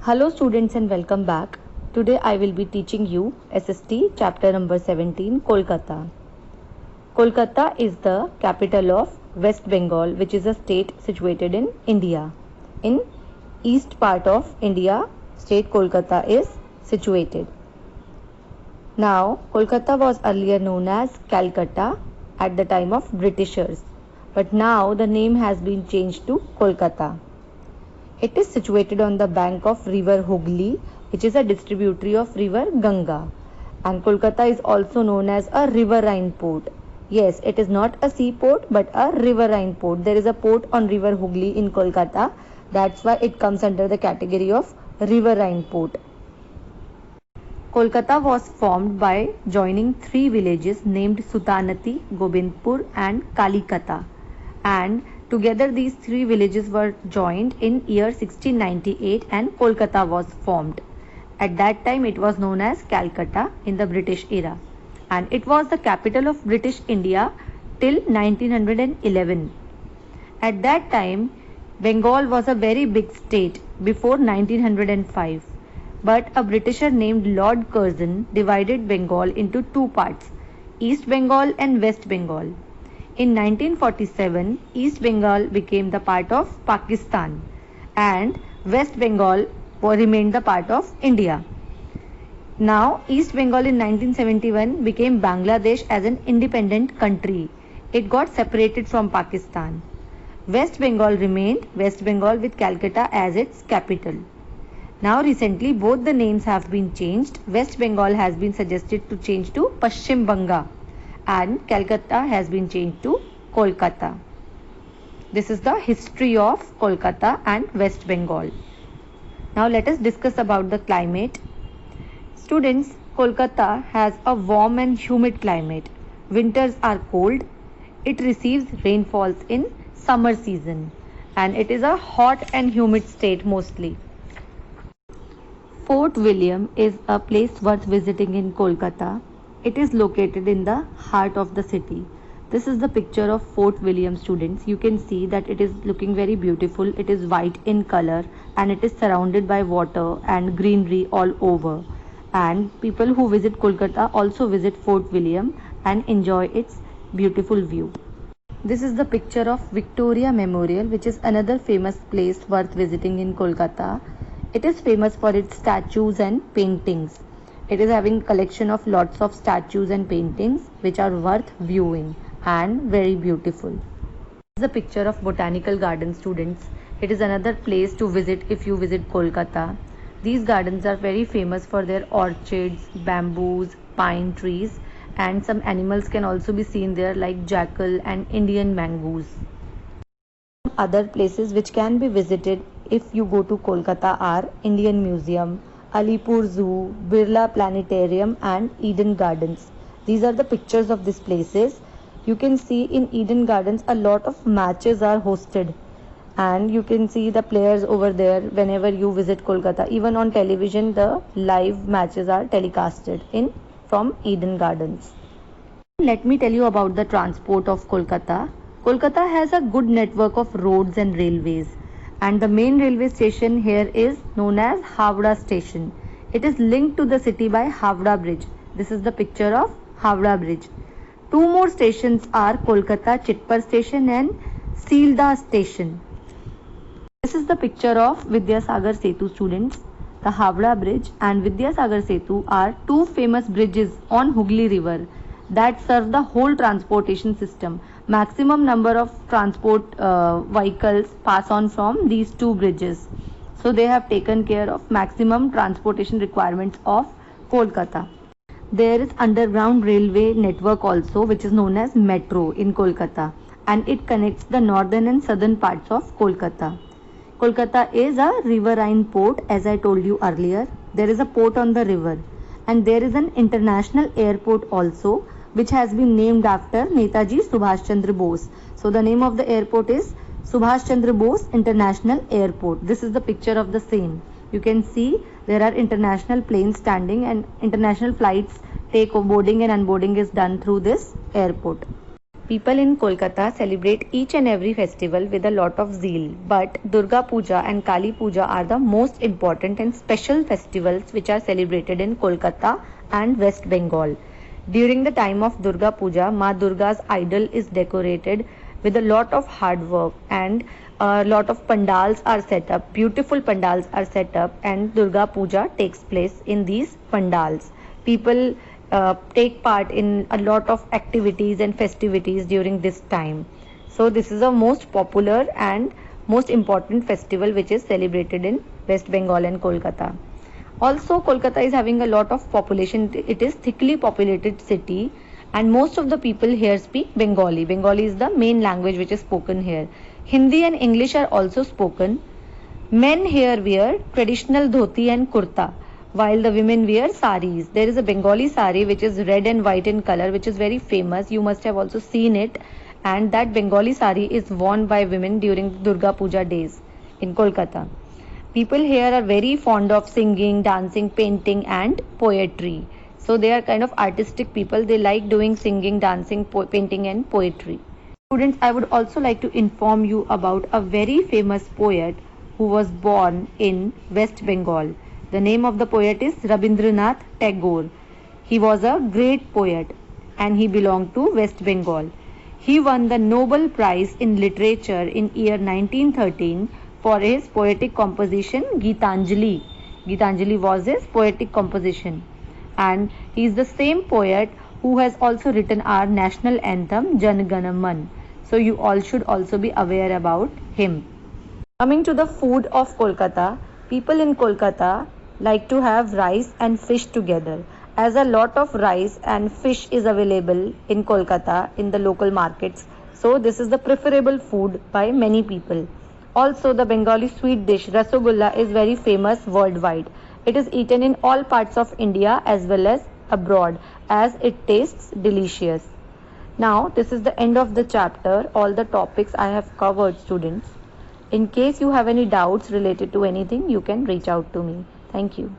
Hello students and welcome back. Today I will be teaching you SST chapter number 17 Kolkata. Kolkata is the capital of West Bengal, which is a state situated in India. In east part of India, state Kolkata is situated. Now Kolkata was earlier known as Calcutta at the time of Britishers, but now the name has been changed to Kolkata. It is situated on the bank of river Hooghly, which is a distributary of river Ganga. And Kolkata is also known as a riverine port. Yes, it is not a seaport but a riverine port. There is a port on river Hooghly in Kolkata. That's why it comes under the category of riverine port. Kolkata was formed by joining three villages named Sutanati, Gobindpur and Kalikata. And together these three villages were joined in year 1698 and Kolkata was formed. At that time it was known as Calcutta in the British era, and it was the capital of British India till 1911. At that time Bengal was a very big state before 1905, but a Britisher named Lord Curzon divided Bengal into two parts, East Bengal and West Bengal. In 1947, East Bengal became the part of Pakistan and West Bengal remained the part of India. Now, East Bengal in 1971 became Bangladesh as an independent country. It got separated from Pakistan. West Bengal remained West Bengal with Calcutta as its capital. Now, recently, both the names have been changed. West Bengal has been suggested to change to Paschim Banga, and Calcutta has been changed to Kolkata. This is the history of Kolkata and West Bengal. Now let us discuss about the climate. Students, Kolkata has a warm and humid climate. Winters are cold. It receives rainfalls in summer season, and it is a hot and humid state mostly. Fort William is a place worth visiting in Kolkata. It is located in the heart of the city. This is the picture of Fort William, students. You can see that it is looking very beautiful. It is white in color and it is surrounded by water and greenery all over. And people who visit Kolkata also visit Fort William and enjoy its beautiful view. This is the picture of Victoria Memorial, which is another famous place worth visiting in Kolkata. It is famous for its statues and paintings. It is having collection of lots of statues and paintings which are worth viewing and very beautiful. This is a picture of Botanical Garden, students. It is another place to visit if you visit Kolkata. These gardens are very famous for their orchids, bamboos, pine trees, and some animals can also be seen there like jackal and Indian mangoes. Other places which can be visited if you go to Kolkata are Indian Museum, Alipur Zoo, Birla Planetarium and Eden Gardens. These are the pictures of these places. You can see in Eden Gardens a lot of matches are hosted, and you can see the players over there whenever you visit Kolkata. Even on television the live matches are telecasted from Eden Gardens. Let me tell you about the transport of Kolkata. Kolkata has a good network of roads and railways, and the main railway station here is known as Howrah Station. It is linked to the city by Howrah Bridge. This is the picture of Howrah Bridge. Two more stations are Kolkata Chitpur Station and Sealdah Station. This is the picture of Vidyasagar Setu, students. The Howrah Bridge and Vidyasagar Setu are two famous bridges on Hooghly River that serve the whole transportation system. Maximum number of transport vehicles pass on from these two bridges. So they have taken care of maximum transportation requirements of Kolkata. There is underground railway network also, which is known as Metro in Kolkata, and it connects the northern and southern parts of Kolkata. Kolkata is a riverine port, as I told you earlier. There is a port on the river, and there is an international airport also, which has been named after Netaji Subhash Chandra Bose. So the name of the airport is Subhash Chandra Bose International Airport. This is the picture of the same. You can see there are international planes standing, and international flights take boarding and unboarding is done through this airport. People in Kolkata celebrate each and every festival with a lot of zeal, but Durga Puja and Kali Puja are the most important and special festivals which are celebrated in Kolkata and West Bengal. During the time of Durga Puja, Ma Durga's idol is decorated with a lot of hard work, and a lot of pandals are set up, beautiful pandals are set up, and Durga Puja takes place in these pandals. People take part in a lot of activities and festivities during this time. So this is a most popular and most important festival which is celebrated in West Bengal and Kolkata. Also, Kolkata is having a lot of population. It is thickly populated city, and most of the people here speak Bengali. Bengali is the main language which is spoken here. Hindi and English are also spoken. Men here wear traditional dhoti and kurta, while the women wear saris. There is a Bengali sari which is red and white in color, which is very famous. You must have also seen it. And that Bengali sari is worn by women during Durga Puja days in Kolkata. People here are very fond of singing, dancing, painting, and poetry. So they are kind of artistic people. They like doing singing, dancing, painting, and poetry. Students, I would also like to inform you about a very famous poet who was born in West Bengal. The name of the poet is Rabindranath Tagore. He was a great poet and he belonged to West Bengal. He won the Nobel Prize in Literature in year 1913 for his poetic composition Gitanjali. Gitanjali was his poetic composition, and he is the same poet who has also written our national anthem Jan Gana Man. So you all should also be aware about him. Coming to the food of Kolkata, people in Kolkata like to have rice and fish together. As a lot of rice and fish is available in Kolkata in the local markets, so this is the preferable food by many people. Also, the Bengali sweet dish Rasagulla is very famous worldwide. It is eaten in all parts of India as well as abroad, as it tastes delicious. Now, this is the end of the chapter. All the topics I have covered, students. In case you have any doubts related to anything, you can reach out to me. Thank you.